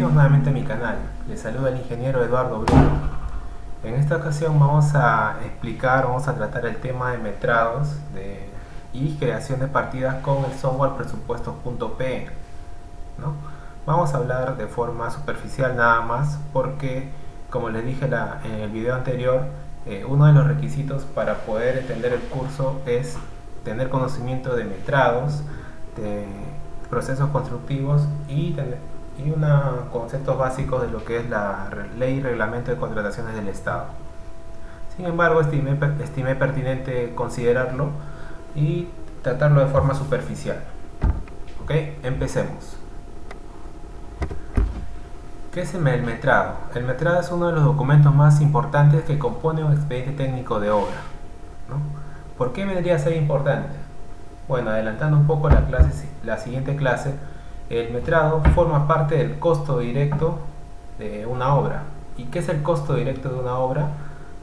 Bienvenidos nuevamente a mi canal. Les saluda el ingeniero Eduardo Bruno. En esta ocasión vamos a tratar el tema de metrados y creación de partidas con el software presupuestos.pe, ¿no? Vamos a hablar de forma superficial nada más porque, como les dije en el video anterior, uno de los requisitos para poder entender el curso es tener conocimiento de metrados, de procesos constructivos y conceptos básicos de lo que es la ley y reglamento de contrataciones del Estado. Sin embargo, estimé pertinente considerarlo y tratarlo de forma superficial. Ok, empecemos. ¿Qué es el metrado? El metrado es uno de los documentos más importantes que compone un expediente técnico de obra, ¿no? ¿Por qué vendría a ser importante? Bueno, adelantando un poco la siguiente clase, el metrado forma parte del costo directo de una obra. ¿Y qué es el costo directo de una obra?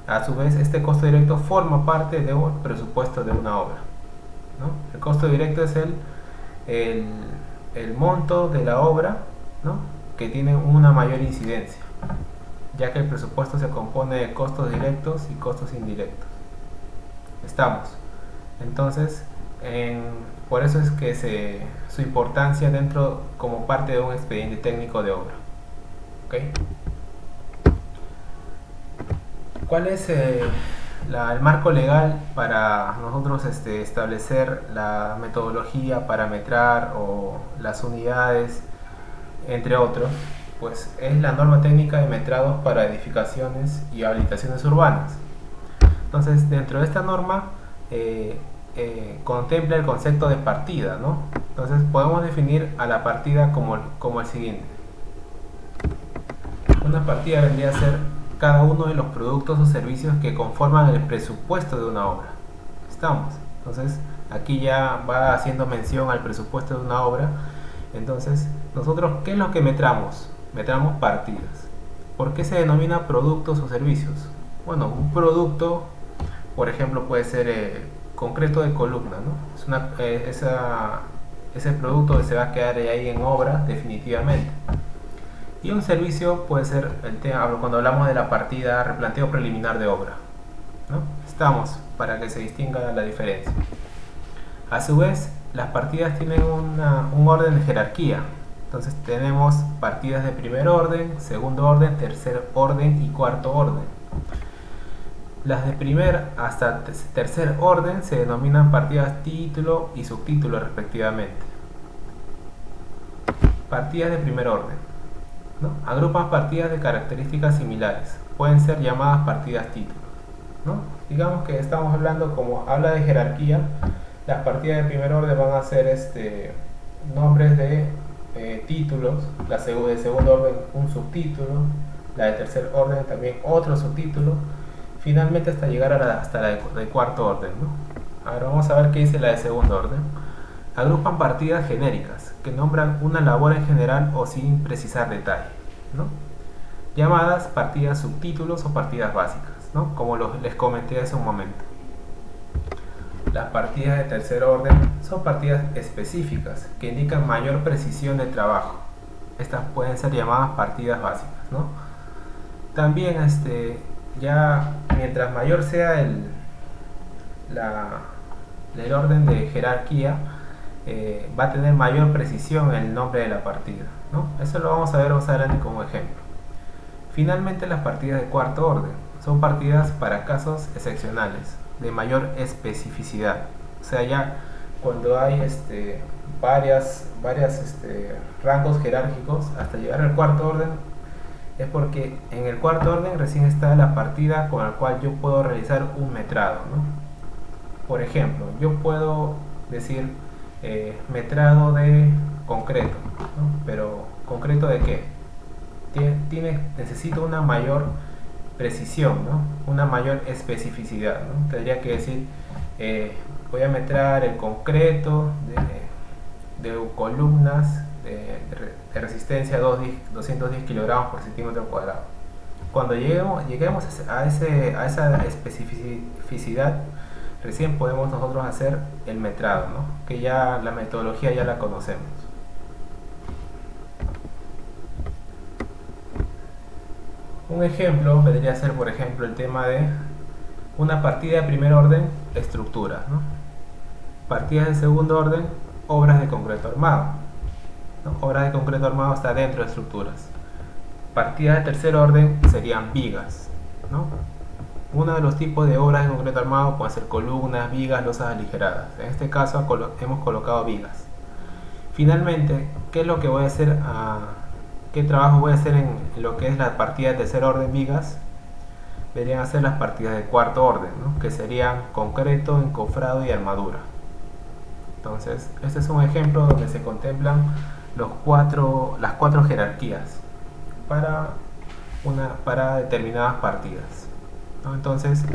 A su vez, este costo directo forma parte de un presupuesto de una obra, ¿no? El costo directo es el monto de la obra, ¿no?, que tiene una mayor incidencia, ya que el presupuesto se compone de costos directos y costos indirectos. Estamos. Entonces, por eso es que su importancia dentro como parte de un expediente técnico de obra. ¿Okay? ¿Cuál es el marco legal para nosotros establecer la metodología para metrar o las unidades, entre otros? Pues es la norma técnica de metrados para edificaciones y habilitaciones urbanas. Entonces, dentro de esta norma contempla el concepto de partida, ¿no? Entonces podemos definir a la partida como el siguiente. Una partida vendría a ser cada uno de los productos o servicios que conforman el presupuesto de una obra. ¿Estamos? Entonces aquí ya va haciendo mención al presupuesto de una obra. Entonces, nosotros, ¿qué es lo que metramos? Metramos partidas. ¿Por qué se denomina productos o servicios? Bueno, un producto, por ejemplo, puede ser concreto de columna, ¿no? Ese producto que se va a quedar ahí en obra definitivamente. Y un servicio puede ser cuando hablamos de la partida replanteo preliminar de obra, ¿no? Estamos, para que se distinga la diferencia. A su vez, las partidas tienen un orden de jerarquía. Entonces tenemos partidas de primer orden, segundo orden, tercer orden y cuarto orden. Las de primer hasta tercer orden se denominan partidas título y subtítulo respectivamente. Partidas de primer orden, ¿no? Agrupan partidas de características similares. Pueden ser llamadas partidas títulos, ¿no? Digamos que estamos hablando, como habla de jerarquía, las partidas de primer orden van a ser nombres de títulos, la de segundo orden un subtítulo, la de tercer orden también otro subtítulo, finalmente hasta llegar hasta la de cuarto orden, ¿no? Ahora vamos a ver qué dice la de segundo orden. Agrupan partidas genéricas que nombran una labor en general o sin precisar detalle, ¿no?, llamadas partidas subtítulos o partidas básicas, ¿no?, como les comenté hace un momento. Las partidas de tercer orden son partidas específicas que indican mayor precisión de trabajo. Estas pueden ser llamadas partidas básicas, ¿no? También ya mientras mayor sea el orden de jerarquía, va a tener mayor precisión el nombre de la partida, ¿no? Eso lo vamos a ver más adelante como ejemplo. Finalmente, las partidas de cuarto orden son partidas para casos excepcionales de mayor especificidad. O sea, ya cuando hay varias rangos jerárquicos hasta llegar al cuarto orden, es porque en el cuarto orden recién está la partida con la cual yo puedo realizar un metrado, ¿no? Por ejemplo, yo puedo decir metrado de concreto, ¿no? Pero ¿concreto de qué? Necesito una mayor precisión, ¿no?, una mayor especificidad, ¿no? Tendría que decir voy a metrar el concreto de columnas de resistencia 210 kilogramos por centímetro cuadrado. Cuando lleguemos a esa especificidad, recién podemos nosotros hacer el metrado, ¿no?, que ya la metodología ya la conocemos. Un ejemplo vendría a ser, por ejemplo, el tema de una partida de primer orden, estructuras, ¿no? Partidas de segundo orden, obras de concreto armado, ¿no? Obras de concreto armado está dentro de estructuras. Partidas de tercer orden serían vigas, ¿no? Uno de los tipos de obras de concreto armado pueden ser columnas, vigas, losas aligeradas. En este caso hemos colocado vigas. Finalmente, ¿qué es lo que voy a hacer? ¿Qué trabajo voy a hacer en lo que es la partida de tercer orden vigas? Deberían hacer las partidas de cuarto orden, ¿no? Que serían concreto, encofrado y armadura. Entonces, este es un ejemplo donde se contemplan las cuatro jerarquías para determinadas partidas, ¿no? Entonces,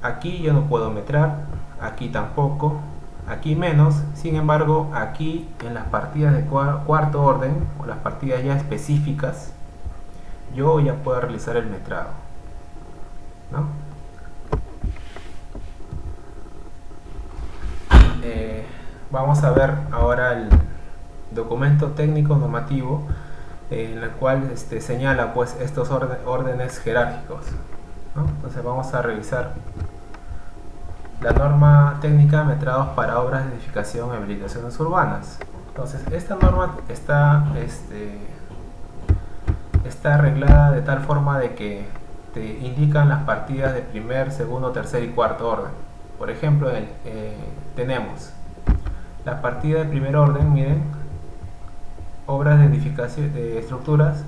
aquí yo no puedo metrar, aquí tampoco, aquí menos. Sin embargo, aquí en las partidas de cuarto orden o las partidas ya específicas, yo ya puedo realizar el metrado, ¿no? Vamos a ver ahora el documento técnico normativo en el cual señala pues estos órdenes jerárquicos, ¿no? Entonces vamos a revisar la norma técnica de metrados para obras de edificación y habilitaciones urbanas. Entonces esta norma está arreglada de tal forma de que te indican las partidas de primer, segundo, tercer y cuarto orden. Por ejemplo, tenemos la partida de primer orden, miren, obras de edificación de estructuras,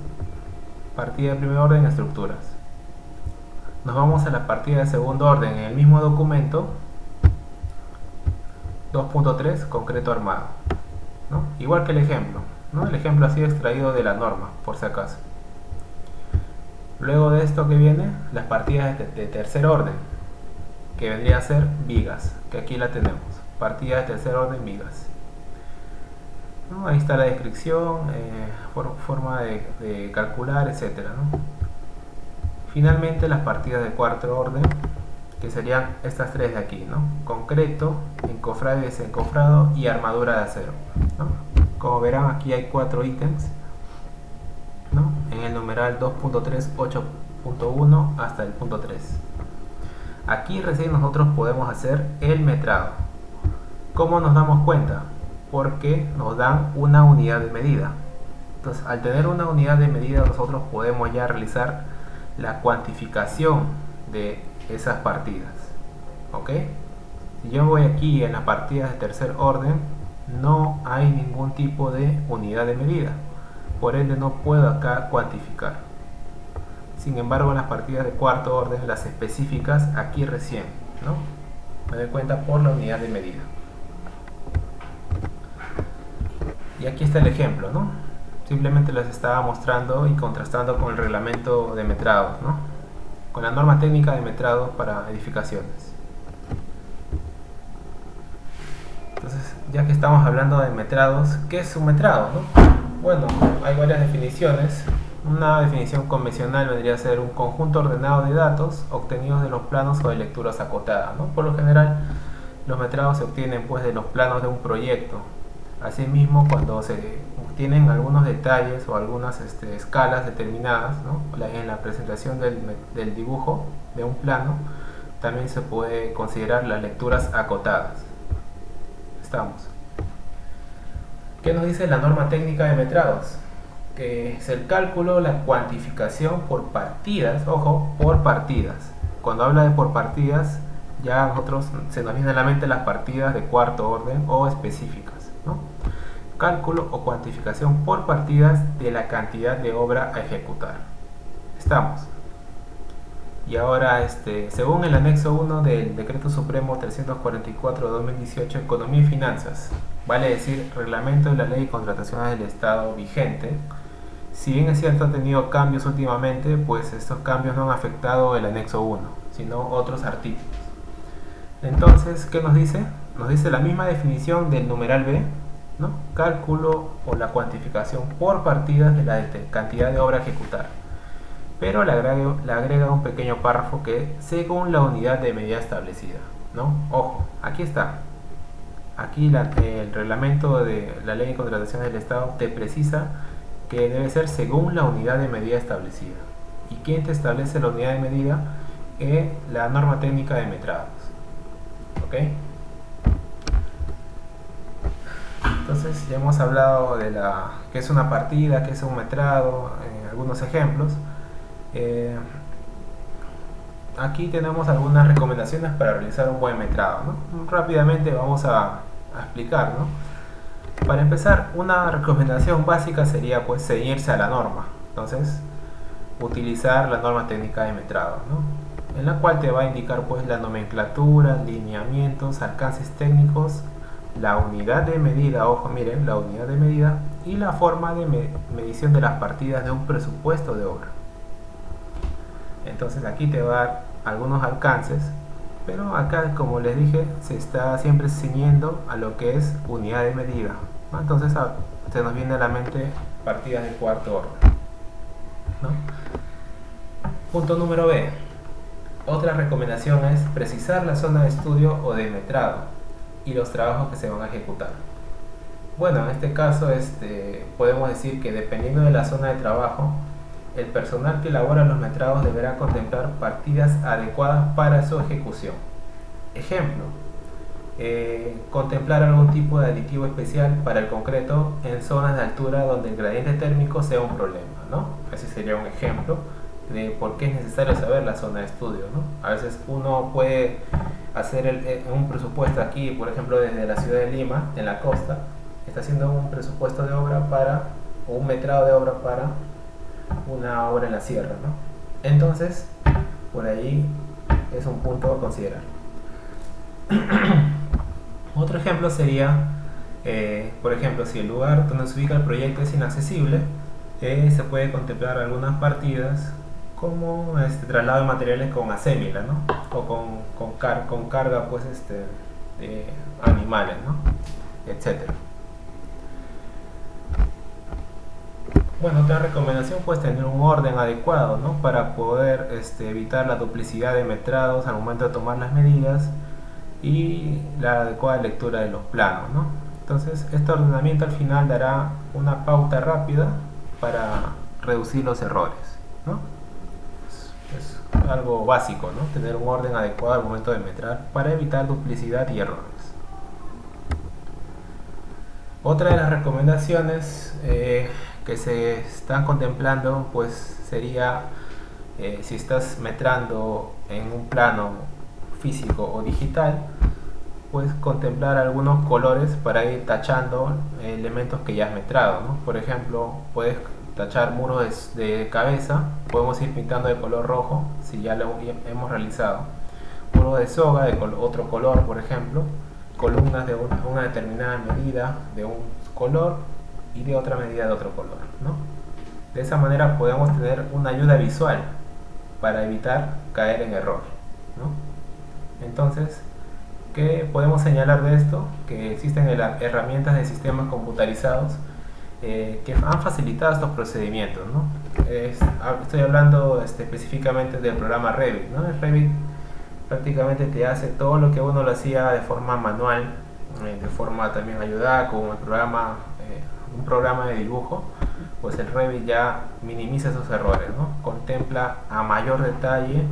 partida de primer orden, estructuras. Nos vamos a la partida de segundo orden en el mismo documento, 2.3, concreto armado, ¿no? Igual que el ejemplo, ¿no? El ejemplo ha sido extraído de la norma, por si acaso. Luego de esto que viene, las partidas de tercer orden, que vendría a ser vigas, que aquí la tenemos, partida de tercer orden, vigas, ¿no? Ahí está la descripción, forma de calcular, etcétera, ¿no? Finalmente las partidas de cuarto orden, que serían estas tres de aquí, ¿no? Concreto, encofrado y desencofrado y armadura de acero, ¿no? Como verán, aquí hay 4 ítems, ¿no? En el numeral 2.3, 8.1 hasta el punto 3. Aquí recién nosotros podemos hacer el metrado. ¿Cómo nos damos cuenta? Porque nos dan una unidad de medida. Entonces, al tener una unidad de medida, nosotros podemos ya realizar la cuantificación de esas partidas, ¿ok? Si yo voy aquí en las partidas de tercer orden, no hay ningún tipo de unidad de medida, por ende no puedo acá cuantificar. Sin embargo, en las partidas de cuarto orden, las específicas, aquí recién, ¿no? Me doy cuenta por la unidad de medida. Y aquí está el ejemplo, ¿no? Simplemente les estaba mostrando y contrastando con el reglamento de metrados, ¿no? Con la norma técnica de metrados para edificaciones. Entonces, ya que estamos hablando de metrados, ¿qué es un metrado, no? Bueno, hay varias definiciones. Una definición convencional vendría a ser un conjunto ordenado de datos obtenidos de los planos o de lecturas acotadas, ¿no? Por lo general, los metrados se obtienen pues de los planos de un proyecto. Asimismo, cuando se obtienen algunos detalles o algunas escalas determinadas, ¿no? En la presentación del dibujo de un plano, también se puede considerar las lecturas acotadas. Estamos. ¿Qué nos dice la norma técnica de metrados? Que es el cálculo, la cuantificación por partidas, ojo, por partidas. Cuando habla de por partidas, ya a nosotros se nos viene a la mente las partidas de cuarto orden o específicas, ¿no? Cálculo o cuantificación por partidas de la cantidad de obra a ejecutar. Estamos. Y ahora, según el anexo 1 del Decreto Supremo 344/2018, Economía y Finanzas, vale decir, reglamento de la Ley de Contrataciones del Estado vigente, si bien es cierto ha tenido cambios últimamente, pues estos cambios no han afectado el anexo 1, sino otros artículos. Entonces, ¿qué nos dice? Nos dice la misma definición del numeral B, ¿no? Cálculo o la cuantificación por partidas de la cantidad de obra a ejecutar. Pero le agrega un pequeño párrafo que según la unidad de medida establecida, ¿no? Ojo, aquí está. Aquí el reglamento de la Ley de Contrataciones del Estado te precisa que debe ser según la unidad de medida establecida. ¿Y quién te establece la unidad de medida? La norma técnica de metrados. ¿Ok? Entonces ya hemos hablado de qué es una partida, qué es un metrado, algunos ejemplos. Aquí tenemos algunas recomendaciones para realizar un buen metrado, ¿no? Rápidamente vamos a explicar, ¿no? Para empezar, una recomendación básica sería pues ceñirse a la norma. Entonces, utilizar la norma técnica de metrado, ¿no? En la cual te va a indicar pues la nomenclatura, lineamientos, alcances técnicos, la unidad de medida, ojo, miren, la unidad de medida y la forma de medición de las partidas de un presupuesto de obra. Entonces aquí te va a dar algunos alcances, pero acá, como les dije, se está siempre ciñendo a lo que es unidad de medida, ¿no? Entonces se nos viene a la mente partidas de cuarto orden, ¿no? Punto número B. Otra recomendación es precisar la zona de estudio o de metrado y los trabajos que se van a ejecutar. Bueno, en este caso podemos decir que dependiendo de la zona de trabajo, el personal que elabora los metrados deberá contemplar partidas adecuadas para su ejecución. Ejemplo, contemplar algún tipo de aditivo especial para el concreto en zonas de altura donde el gradiente térmico sea un problema, ¿no? Ese sería un ejemplo de por qué es necesario saber la zona de estudio, ¿no? A veces uno puede hacer un presupuesto aquí, por ejemplo, desde la ciudad de Lima, en la costa, está haciendo un presupuesto de obra o un metrado de obra para una obra en la sierra, ¿no? Entonces, por ahí es un punto a considerar. Otro ejemplo sería, por ejemplo, si el lugar donde se ubica el proyecto es inaccesible, se puede contemplar algunas partidas como traslado de materiales con acémila, ¿no? O con carga pues, de animales, ¿no? Etcétera. Bueno, otra recomendación pues tener un orden adecuado, ¿no? Para poder evitar la duplicidad de metrados al momento de tomar las medidas y la adecuada lectura de los planos, ¿no? Entonces, este ordenamiento al final dará una pauta rápida para reducir los errores, ¿no? Es algo básico, ¿no? Tener un orden adecuado al momento de metrar para evitar duplicidad y errores. Otra de las recomendaciones que se están contemplando pues sería si estás metrando en un plano físico o digital, pues contemplar algunos colores para ir tachando elementos que ya has metrado, ¿no? Por ejemplo, puedes tachar muros de cabeza, podemos ir pintando de color rojo si ya lo hemos realizado, muro de soga de otro color, por ejemplo, columnas de una determinada medida de un color y de otra medida de otro color, ¿no? De esa manera podemos tener una ayuda visual para evitar caer en error, ¿no? Entonces, ¿qué podemos señalar de esto? Que existen herramientas de sistemas computarizados que han facilitado estos procedimientos, ¿no? Estoy hablando específicamente del programa Revit, ¿no? El Revit prácticamente te hace todo lo que uno lo hacía de forma manual, de forma también ayudada con un programa de dibujo, pues el Revit ya minimiza esos errores, ¿no? Contempla a mayor detalle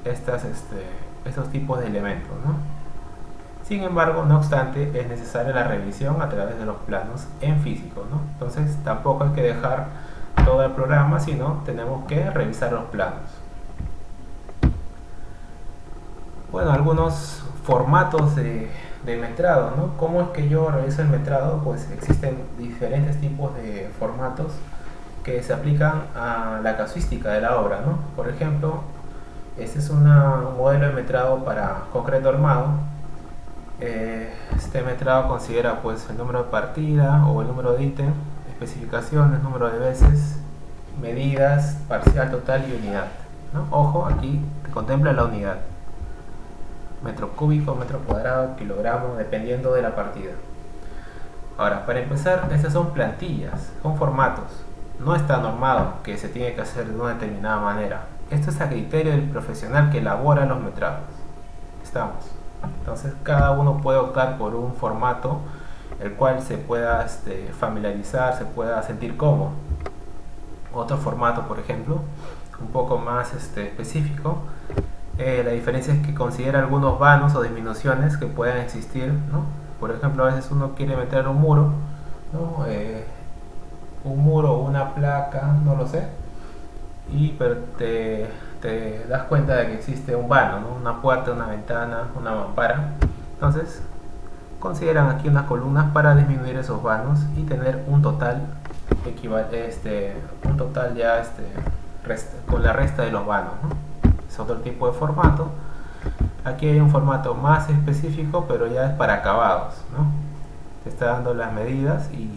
estos tipos de elementos, ¿no? Sin embargo, no obstante, es necesaria la revisión a través de los planos en físico, ¿no? Entonces tampoco hay que dejar todo el programa, sino tenemos que revisar los planos. Bueno, algunos formatos de metrado, ¿no? ¿Cómo es que yo realizo el metrado? Pues existen diferentes tipos de formatos que se aplican a la casuística de la obra, ¿no? Por ejemplo, este es un modelo de metrado para concreto armado. Este metrado considera pues el número de partida o el número de ítem, especificaciones, número de veces, medidas, parcial, total y unidad, ¿no? Ojo, aquí te contempla la unidad. Metro cúbico, metro cuadrado, kilogramo, dependiendo de la partida. Ahora, para empezar, estas son plantillas, son formatos. No está normado que se tiene que hacer de una determinada manera. Esto es a criterio del profesional que elabora los metrados. Estamos. Entonces, cada uno puede optar por un formato el cual se pueda familiarizar, se pueda sentir cómodo. Otro formato, por ejemplo, un poco más específico. La diferencia es que considera algunos vanos o disminuciones que puedan existir, ¿no? Por ejemplo, a veces uno quiere meter un muro, ¿no? Un muro o una placa, no lo sé, pero te das cuenta de que existe un vano, ¿no? Una puerta, una ventana, una mampara. Entonces, consideran aquí unas columnas para disminuir esos vanos y tener un total un total ya con la resta de los vanos, ¿no? Es otro tipo de formato. Aquí hay un formato más específico, pero ya es para acabados, ¿no? Te está dando las medidas y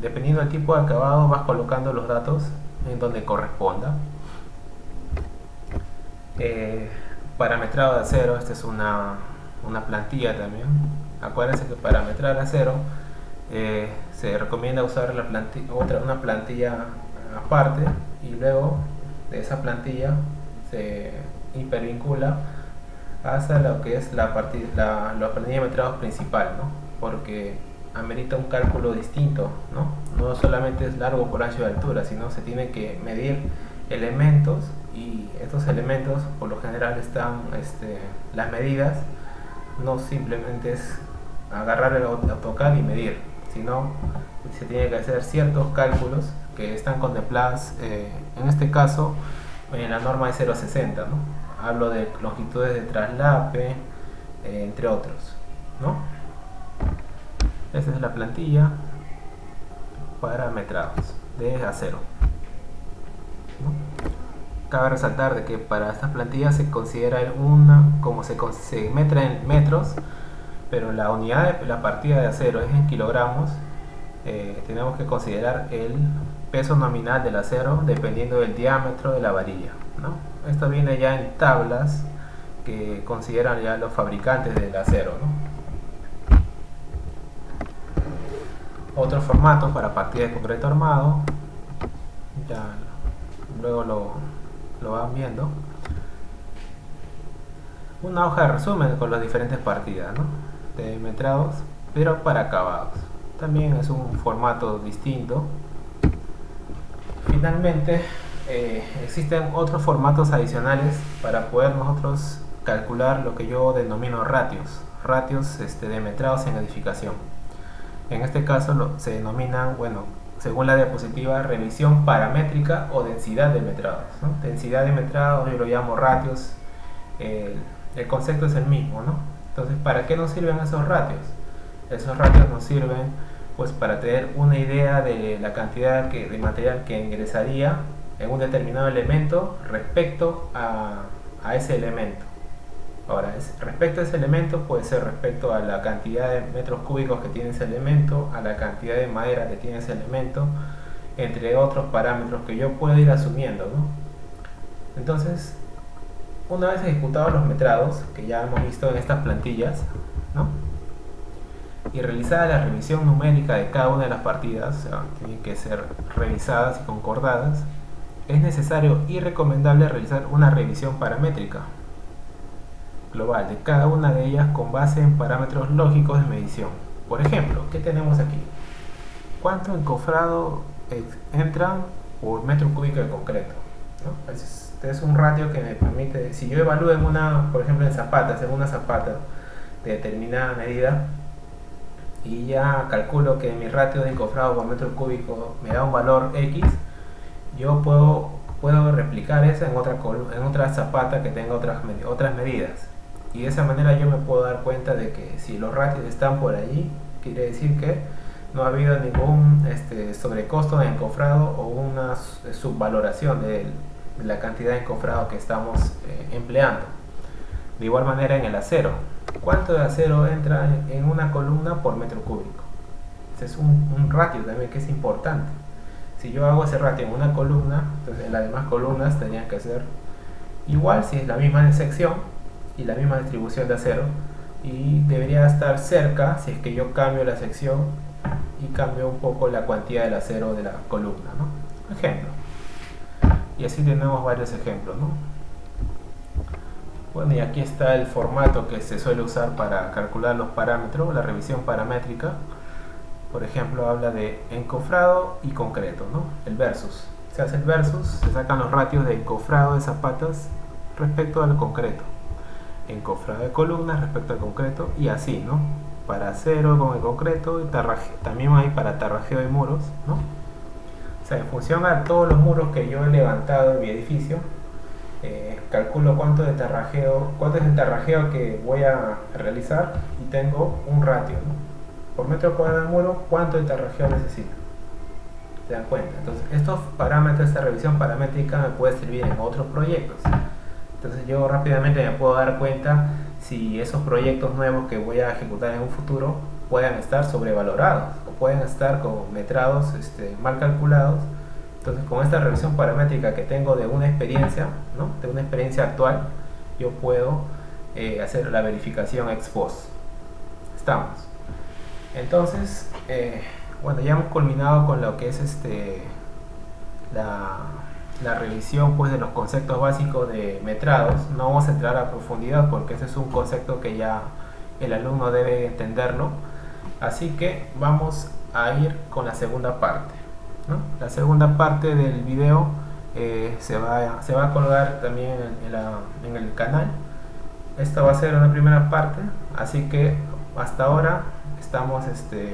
dependiendo del tipo de acabado vas colocando los datos en donde corresponda. Parametrado de acero, esta es una plantilla también. Acuérdense que parametrar acero se recomienda usar una plantilla aparte y luego de esa plantilla se hipervincula hasta lo que es la plantilla de metrados principal, ¿no? Porque amerita un cálculo distinto, ¿no? No solamente es largo por ancho de altura, sino se tiene que medir elementos y estos elementos por lo general están las medidas no simplemente es agarrar el AutoCAD y medir, sino se tiene que hacer ciertos cálculos que están contemplados en este caso en la norma de 0.60, ¿no? Hablo de longitudes de traslape, entre otros, ¿no? Esta es la plantilla para metrados de acero, ¿no? Cabe resaltar de que para esta plantilla se considera como se metra en metros, pero la unidad de la partida de acero es en kilogramos. Tenemos que considerar el peso nominal del acero dependiendo del diámetro de la varilla, ¿no? Esto viene ya en tablas que consideran ya los fabricantes del acero, ¿no? Otro formato para partida de concreto armado, ya luego lo van viendo. Una hoja de resumen con las diferentes partidas, ¿no? De metrados, pero para acabados. También es un formato distinto. Finalmente, existen otros formatos adicionales para poder nosotros calcular lo que yo denomino ratios de metrados en edificación. En este caso se denominan, bueno, según la diapositiva, revisión paramétrica o densidad de metrados, ¿no? Densidad de metrados yo lo llamo ratios, el concepto es el mismo, ¿no? Entonces, ¿para qué nos sirven esos ratios? Esos ratios nos sirven pues para tener una idea de la cantidad de material que ingresaría en un determinado elemento respecto a ese elemento. Ahora, respecto a ese elemento puede ser respecto a la cantidad de metros cúbicos que tiene ese elemento, a la cantidad de madera que tiene ese elemento, entre otros parámetros que yo puedo ir asumiendo, ¿no? Entonces, una vez ejecutados los metrados, que ya hemos visto en estas plantillas, ¿no? Y realizada la revisión numérica de cada una de las partidas, o sea, tienen que ser revisadas y concordadas, es necesario y recomendable realizar una revisión paramétrica global de cada una de ellas con base en parámetros lógicos de medición. Por ejemplo, ¿qué tenemos aquí? ¿Cuánto encofrado entra por metro cúbico de concreto? ¿No? Este es un ratio que me permite, si yo evalúo por ejemplo en una zapata de determinada medida y ya calculo que mi ratio de encofrado por metro cúbico me da un valor X, yo puedo replicar eso en otra zapata que tenga otras medidas. Y de esa manera yo me puedo dar cuenta de que si los ratios están por allí, quiere decir que no ha habido ningún sobrecosto de encofrado o una subvaloración de la cantidad de encofrado que estamos empleando. De igual manera en el acero. ¿Cuánto de acero entra en una columna por metro cúbico? Ese es un ratio también que es importante. Si yo hago ese ratio en una columna, entonces en las demás columnas tendrían que ser igual si es la misma sección y la misma distribución de acero, y debería estar cerca si es que yo cambio la sección y cambio un poco la cuantía del acero de la columna, ¿no? Ejemplo. Y así tenemos varios ejemplos, ¿no? Bueno, y aquí está el formato que se suele usar para calcular los parámetros, la revisión paramétrica. Por ejemplo, habla de encofrado y concreto, ¿no? El versus. se hace el versus, se sacan los ratios de encofrado de zapatas respecto al concreto, encofrado de columnas respecto al concreto, y así, ¿no? Para acero con el concreto, y también hay para tarrajeo de muros, ¿no? O sea, en función a todos los muros que yo he levantado en mi edificio, calculo cuánto es el tarrajeo que voy a realizar, y tengo un ratio, ¿no? Por metro cuadrado de muro, cuánto de tarrajeo necesito. ¿Se dan cuenta? Entonces, estos parámetros, esta revisión paramétrica me puede servir en otros proyectos. Entonces, yo rápidamente me puedo dar cuenta si esos proyectos nuevos que voy a ejecutar en un futuro puedan estar sobrevalorados o pueden estar con metrados mal calculados. Entonces, con esta revisión paramétrica que tengo de una experiencia, ¿no? De una experiencia actual, yo puedo hacer la verificación ex post. Estamos. Entonces, bueno, ya hemos culminado con lo que es la revisión, pues, de los conceptos básicos de metrados. No vamos a entrar a profundidad porque ese es un concepto que ya el alumno debe entenderlo. Así que vamos a ir con la segunda parte, ¿no? La segunda parte del video se va a colgar también en el canal. Esta va a ser una primera parte, así que hasta ahora estamos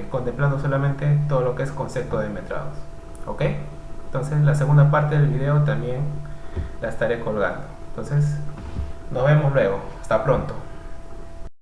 contemplando solamente todo lo que es concepto de metrados, ¿ok? Entonces la segunda parte del video también la estaré colgando. Entonces nos vemos luego. Hasta pronto.